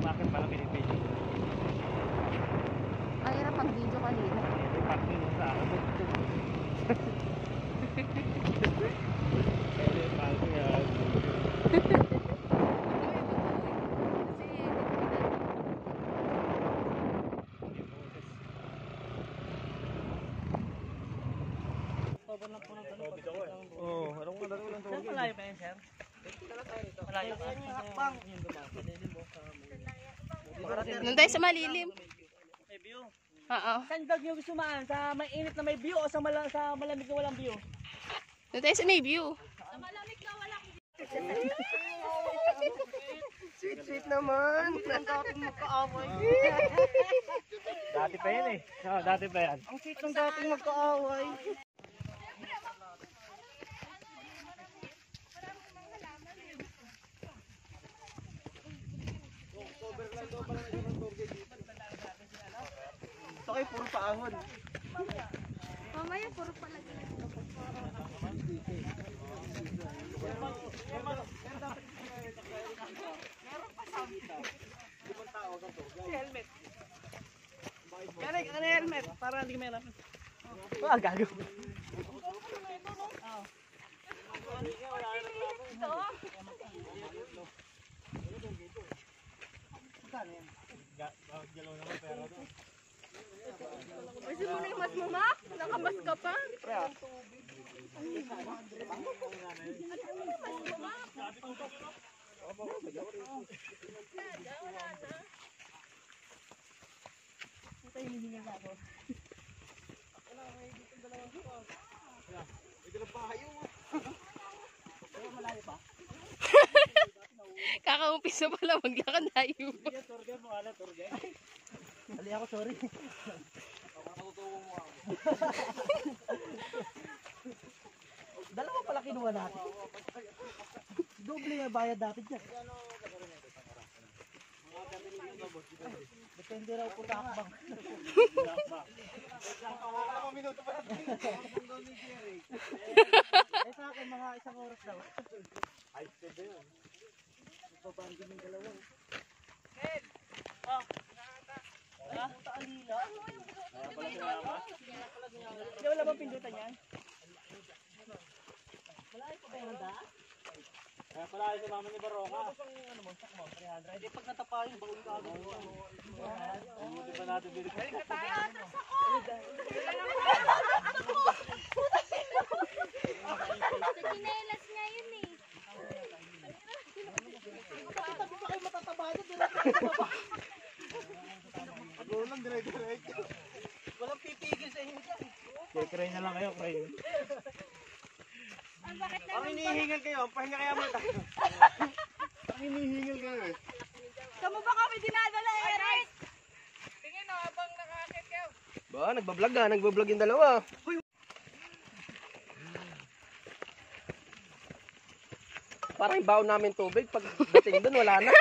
Sa akin pala pinipili. Ang hirap pang video kanina. Ito parking mo sa akin. Ito parking yan. Oo, alam ko lang ito. Malayo pa yan, sir? Malayo pa. Nandun tayo sa malilim. May view. Oo. Saan daw nyo gusto maan? Sa may init na may view o sa malamig na walang view? Nandun tayo sa may view. Sa malamig na walang view. Sweet, sweet naman. Ang dating magkaaway. Dati pa yan eh. Oo, dati pa yan. Ang sweet ng dating magkaaway. Ito kayo puro paahon. Mamaya puro palagi. Helmet. Kaya ka na helmet para hindi may laman. Ah, gago. Gusto mo na yung mas mo, ma? Nakamas ka pa? Kakaumpisa pala maglakad tayo. Ali ako, sorry. Dalawa pala kinuha natin. Doble yung bayad natin dyan. Depende raw po takbang. Eh sa akin mga isang oras daw. Ay, pwede yun. Babangin yung dalawa. Ed! Oh! Ha? Alila. Hindi wala bang pindutan yan? Wala ito ba yung handa? Kaya pala si mama ni Baroka. Ano mo, sak mo, 300. Hindi pag natapa yung baon ka agad. Hindi pa natin binigay. Sa chinelas nga yun eh. Tabi pa kayo matataba doon. Pag-ulang, direct. Walang pipigil sa inyo dyan. Crane na lang kayo, crane. Ang hinihingal kayo, ang pahinga kaya mo tayo. Ang hinihingal kayo eh. Saan mo ba kami dinadala, Eric? Tingin o, habang nakakit kayo. Ba, nagbablog yung dalawa. Parang yung baon namin tubig, pag dating doon wala na.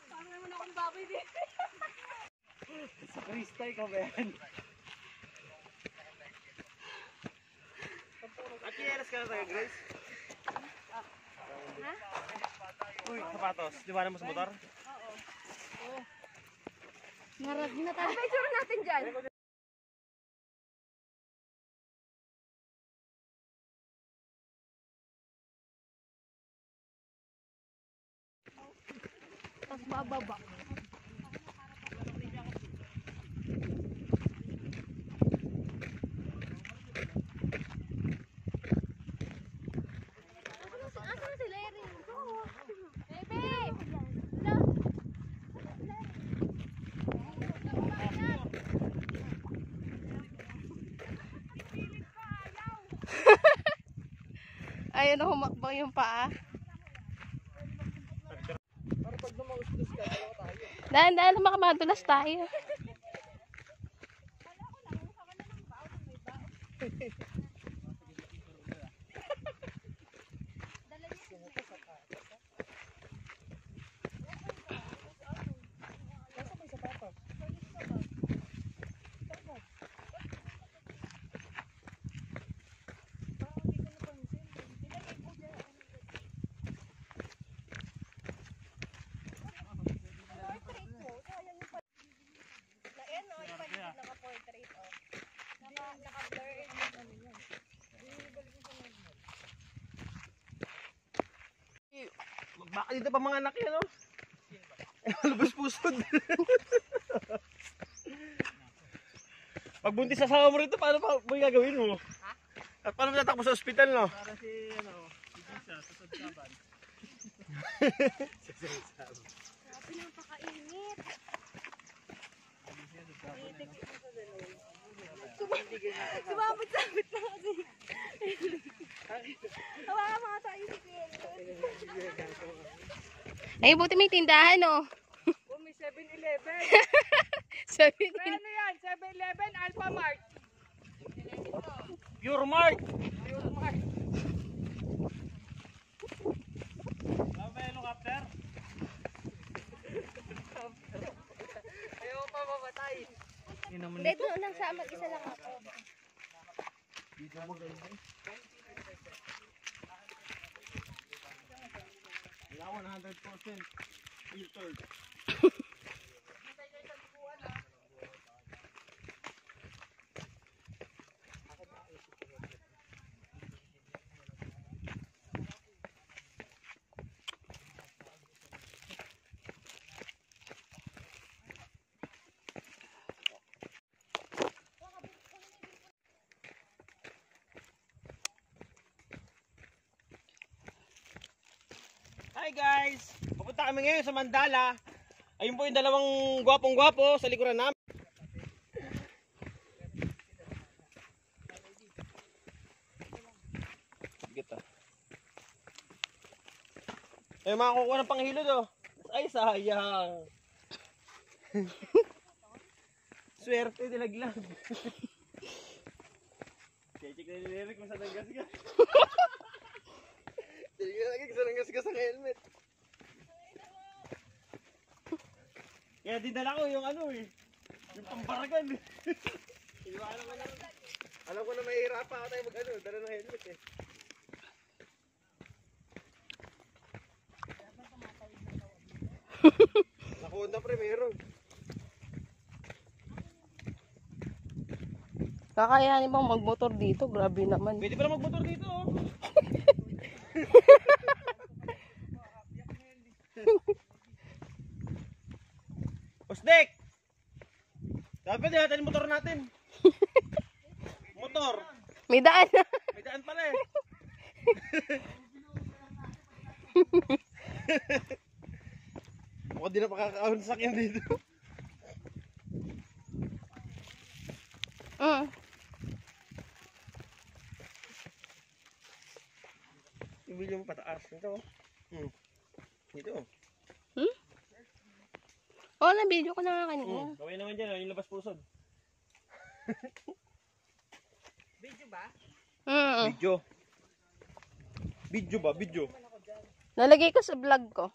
Parang naman akong baboy din. Sa Kristay ka ba yan? At yeras ka na tayo, Grace. Ha? Uy, sapatos. Liwanan mo sa motor? Marag na tayo. Picture natin dyan. Tapos bababa. Asan si Larry? Bebe! Ayun na humakbang yung paa. Dahan-dahan makamadulas tayo. Baka dito pa mga anak yan, no? Lubos pusod. Pag buntis sa asawa mo rito, paano pa mo gagawin mo? Ha? At paano mo tatakbo sa ospital, no? Para si, si Gisa, susod-saban. Grabe, napakainit. Sumabit-sabit na kasi. Hawakan mga tayo si Ay, buti may tindahan, oh. Oh, may 7-Eleven. Sabi May ano yan? 7-Eleven, Alpha Mart. Pure Mart! Pure Mart. Ano ba helicopter? Ayaw pa mamatay. Hindi, doon lang sa mag-isa lang ako. Wala 100% filtered. Hi guys! Pupunta kami ngayon sa Mandala. Ayun po yung dalawang gwapong-gwapo sa likuran namin. Bigat ah. Ayun, makakukuha ng panghilod oh. Ay sayang. Swerte dilaglag. Check na nilirik kung saan ang gasgas. Check na lagi kung saan ang gasgas ang helmet. Kaya dinala ko yung ano eh. Yung pambaragan eh. Alam ko na mahihirapan ako tayo mag ano, dala ng helmet eh. Nakunda primero. Kakayanin bang magmotor dito? Grabe naman. Pwede pala magmotor dito oh. Osdek! Dapat natin yung motor natin. Motor. May daan na. May daan pala eh. Ako di na pakakaahon sa sakyan dito. Yung video mo pataas. Ito oh. Dito oh. Oo, na-video ko na nga kanina. Gawin naman dyan, yung labas pusod. Video ba? Video. Video ba? Video. Nalagay ko sa vlog ko.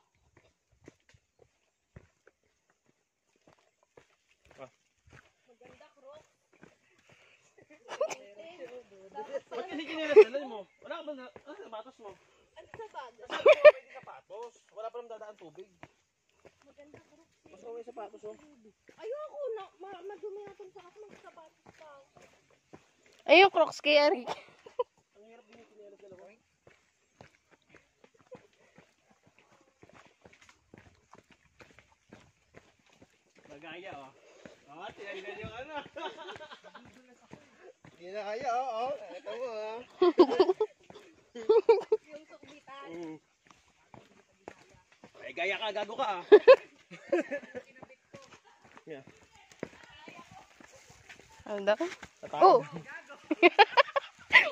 Ba't kasi kinilasalan mo? Wala ka ba na? Ano sa sapatos mo? Ano sa baga? Pwede sapatos. Wala pa naman dadaan tubig. Mas okay sapatos oh. Ayoko na. Madumi natin sa akin. Magsabatos pa. Ay, yung Crocs kay Eric. Ang hirap din yung kinilas dalawa. Magaya oh. Ah, tinanggal yung ano. Hindi na kaya oh. Ito mo ah. Yung sukbitan. Ay, gaya ka, gago ka ah. Yeah. Ano daw? Tatawag. Oh!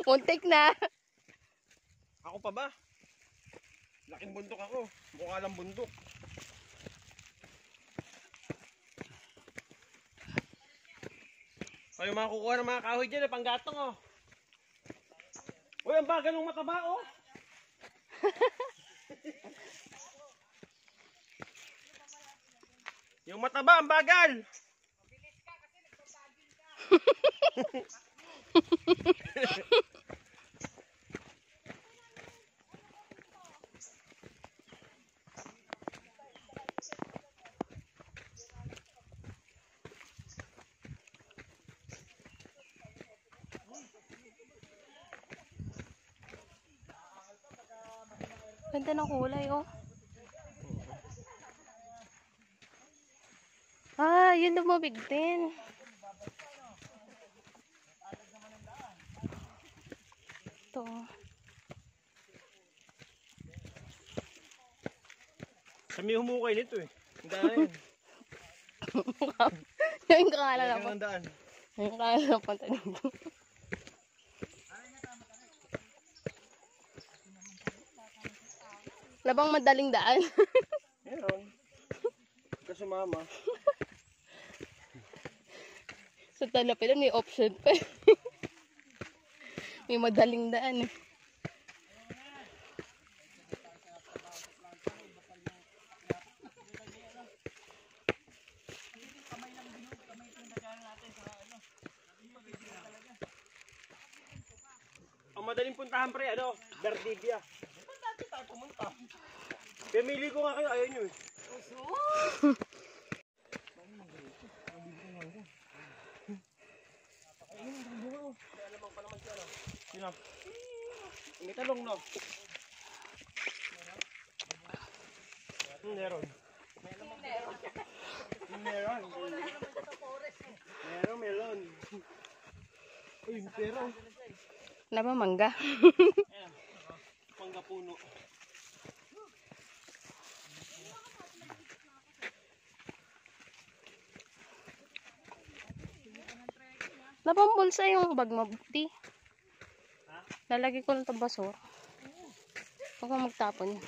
Muntik na. Ako pa ba? Laking bundok ako. Mukha lang bundok. Kayo mga kukuha ng mga kahoy dyan, panggatong oh. Uy, ang bagal ng mataba oh. Yung mataba, ang bagal. Ganda ng kulay, oh. yun lumubig din. Ito. Kami humukay nito eh. Ang daan yun. Yung kakala na po. Ang daan. Yung kakala na punta dito. Labang madaling daan. Meron. Kasi mama. Sa Talapilan may option pa. May madaling daan eh. Ang madaling puntahan pre, ano? Verdivia. Saan dati tayo pumunta? Pamili ko nga kayo, ayaw nyo eh. Sino? May talong no? Meron. Meron. Meron. Uy, pero. Labang mangga. Ayan. Mangga puno. Labang bulsa yung bag mo, buti. Lalagay ko lang ito basura. Huwag kang magtapon.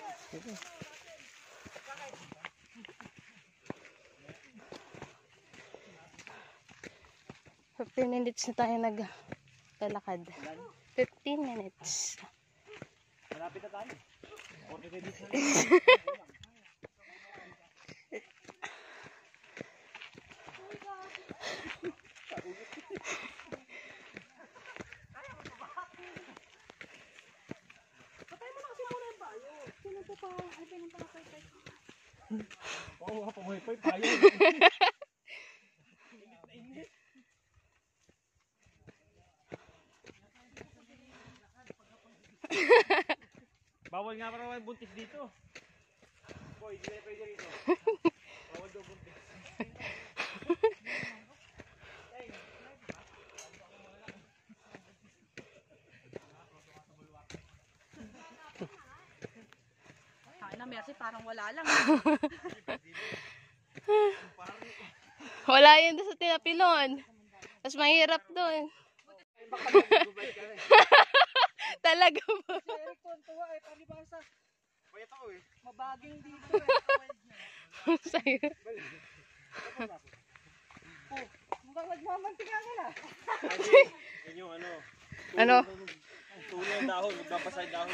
15 minutes na tayo naglalakad. 15 minutes. Malapit na tayo. 40 minutes na. Oo nga, pamuhay-pay tayo. Bawal nga para buntis dito. Boy, hindi na pwede rito. Bawal daw buntis. Ay na, Mercy, parang wala lang. Wala yun doon sa Tinapilon. Mas mahirap doon. Talaga ba? Eric, tuwa eh, palibasa. Payat ako eh. Mabaging dito eh. Sa'yo. Mukhang nagmamantika ka na. Yan yung ano. Ano? Tulo ng dahon, magbabasay dahon.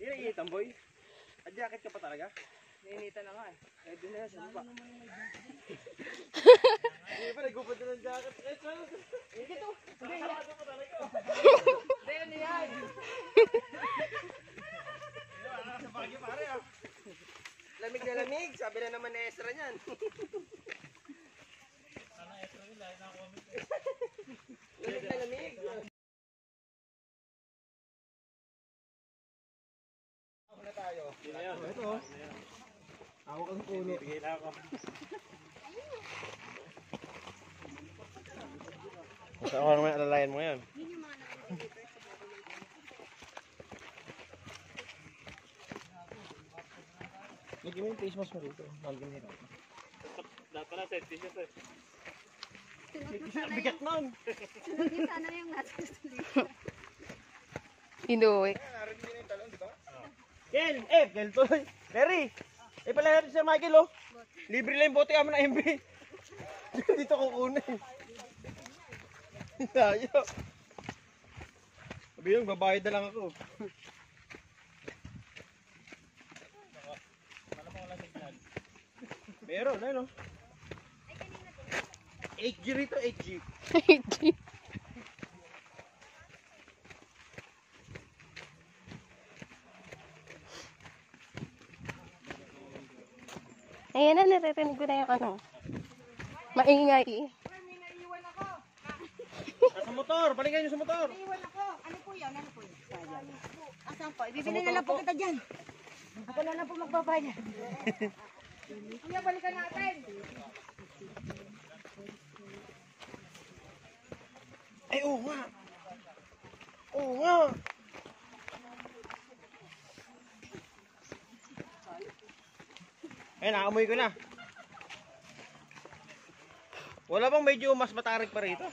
Yan ang initan boy. Jacket ka pa talaga? Nainita na nga eh. Eh, doon na yan sa lupa. Hindi pa, nagupad na ng jacket. Eh, saan? Hindi to. Nakasarado pa talaga. Hindi, ano yan? Sa Baguio pare ah. Lamig na lamig, sabi na naman ni Ezra niyan. Lamig na lamig. Muna tayo. Sino yan? Ito oh. Hawak ang puno. Bibigay na ako. Saan ako naman alalayan mo yan? Lagyan mo yung face mask mo dito. Malagyan nito. Dapat pala set t-shirt eh. Ang bigat nun! Sana yung nasa Inuwi. Kel! Kel to! Larry! Pala natin si Michael oh! Libre lang yung bote kami ng MB! Dito kukunin! Tayo! Sabi yung babayad na lang ako. Meron, ano? 8G rito, 8G. Ayan na, naririnig ko na yung ano. Maingay. Sa motor! Balikan nyo sa motor! Iwan ako. Ano po yan? Ano po yan? Asan pa? Bibili na lang po kita dyan. Ako na lang po magbabayad. Kuya, balikan natin. Ay, oo nga. Oo nga. Ayun, naamoy ko na. Wala bang medyo mas matarik pa rito?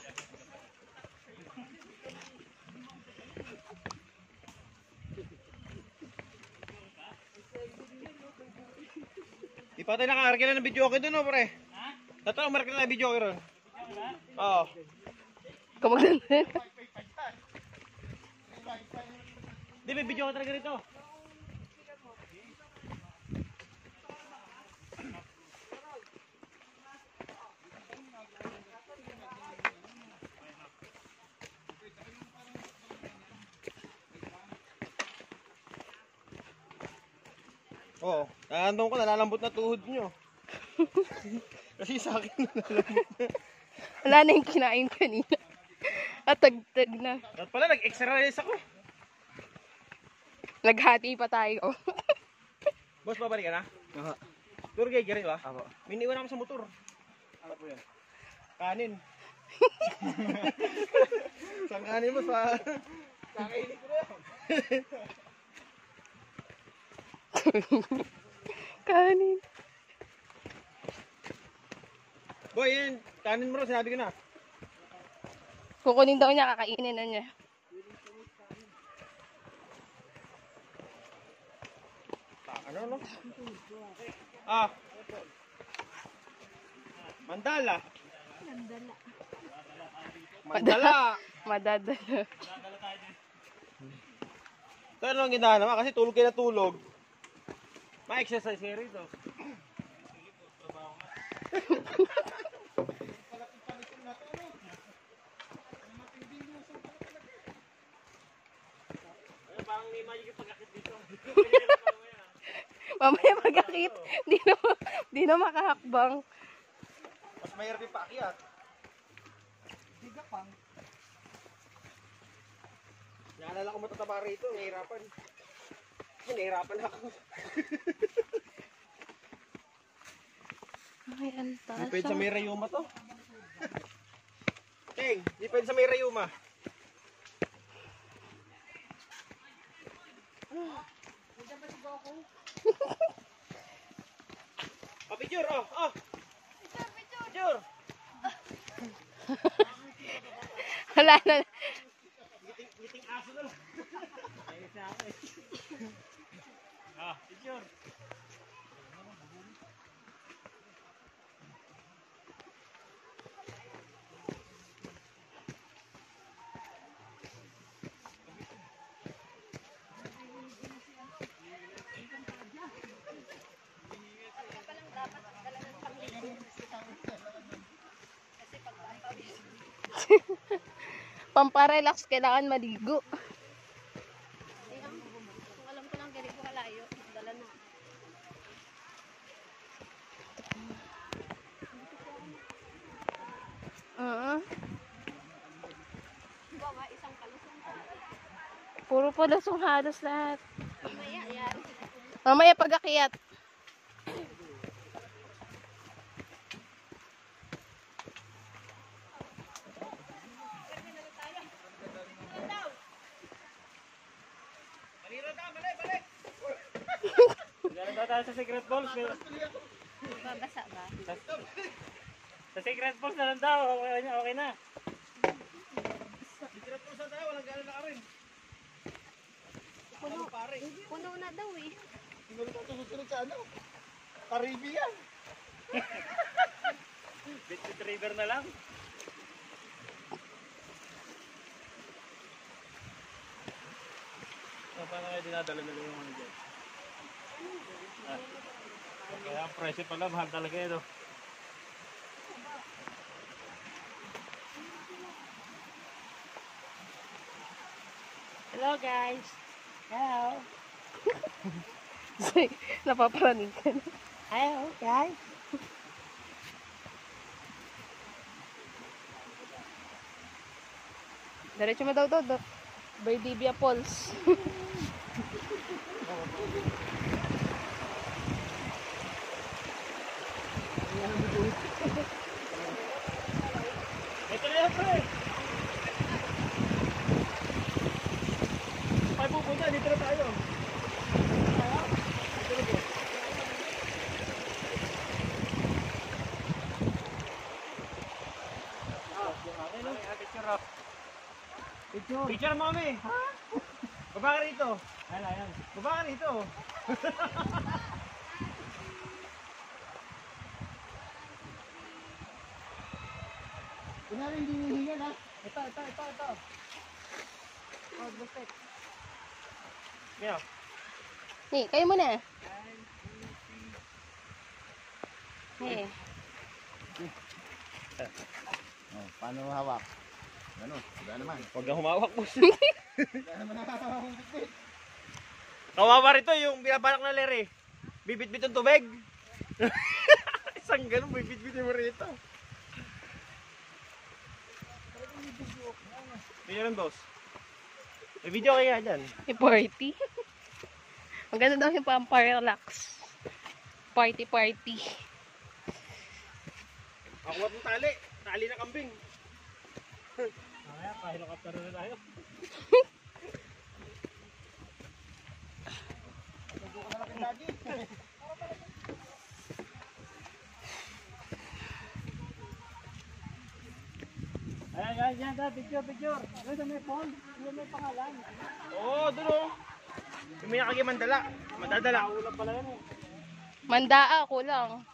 Di pa tayo naka-arkin na ng video okay doon, no, pre? Ha? Tatlo, umarkin na ng video okay ron. Oo. Kamagdan din. Di, may video okay talaga rito. Oo, nandun ko, nalalambot na tuhod nyo. Kasi sa akin nalalambot na. Wala na yung kinain kanina. At tagtag na. At pala, nag-exercise ako. Naghati pa tayo. Boss, babalik ka na? Oo. Tour guide ka rin ba? Ako. May iniwan ako sa motor. Ano po yan? Kanin. Saan kanin mo sa... Kakainin ko na. Kanin. Boy, yun. Kanin mo rin, sinabi ko na. Kukunin daw niya, kakainin na niya. Ano, no? Ah. Mandala. Mandala. Madadala. Ito ano ang ginagawa naman kasi tulog kayo na tulog. Ma-exercise kayo rito. Parang may magic yung pag-akit dito. Mamaya mag-akit. Di na makahakbang. Mas mahirap yung paakyat. Tigapang. Naalala ko matataba rito, nahihirapan. Nahihirapan ako. Ay, antas. Di pwede sa may rayuma to. Teng, di pwede sa may rayuma. Oh, picture, oh, oh. Picture. Wala na. Giting aso na lang. Ayos na ako eh. Ah, picture. Pamparelax, kailangan maligo. Kung alam ko lang ganito kalayo, dala na. Bawa isang kalusong. Puro pa lasong halos lahat. Mamaya yan. Mamaya pag-akyat. Galing daw tayo sa Secret Balls. Babasa ba? Sa Secret Balls na lang daw. Okay na. Secret Balls na tayo. Walang gano'n na kami. Puno na daw eh. Tingnan ko susunod sa ano? Caribbean. Beach retriever na lang. Paano kayo dinadala nila yung mga dyan? Ah. Kaya ang presyo pala, mahal talaga ito. Hello guys. Hello. Napapraning ka na. Hello guys. Diretso mo daw, Dodot. Valdivia Falls. Ito na yan, pre. Ay, pupunta. Dito na tayo. Picture mo kami. Baba ka rito. Ayan. Baba ka rito. Kunyari hindi hihingan ha. Ito. Oh, blastek. Kaya. Kayo muna. Hey. Oh, paano hawak? Ano? Wala naman. Huwag kang humawak, boss. Wala naman nakakawang bitbit. Kawawa rito yung binabalak na lere. Bibit-bit ang tubig. Isang ganun, bibit-bit mo rito. Video rin, boss. May video kaya dyan. May party. Ang ganda daw yung pampa-relax. Party. Ako at ng tali. Tali na kambing. Kaya, pa-helicopter na tayo. Ayan, picture. Doon may phone, doon may pangalan. Oo, doon o. Yung may nakagay mandala. Madadala. Ulang pala yan eh. Mandaa, kulang.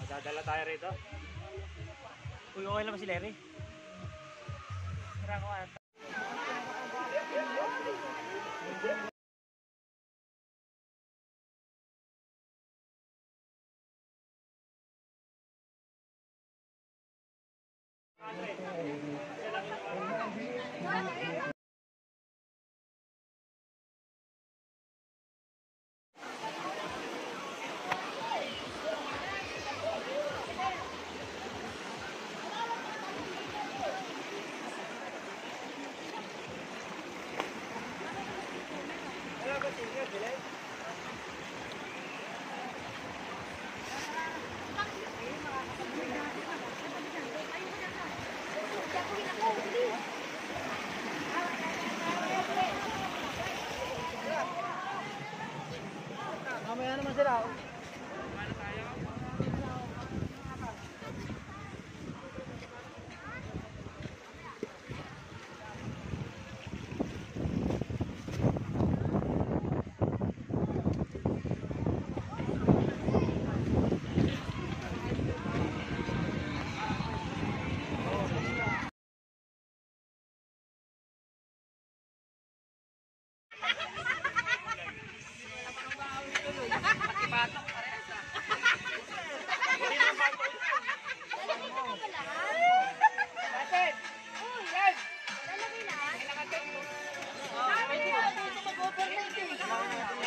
Madadala tayo rito. Uy, okay lang ba si Larry? Tara ko ata. Mamaya naman sila.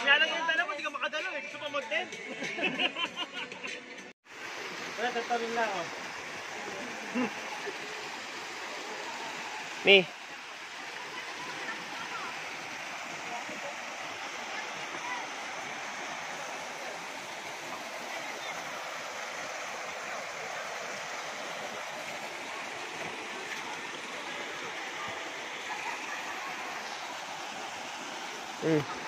Kaya lang yung dala mo, hindi ka makadalo eh. Gusto pa mag-tent. Wala, tatarin lang oh. Me. Mm.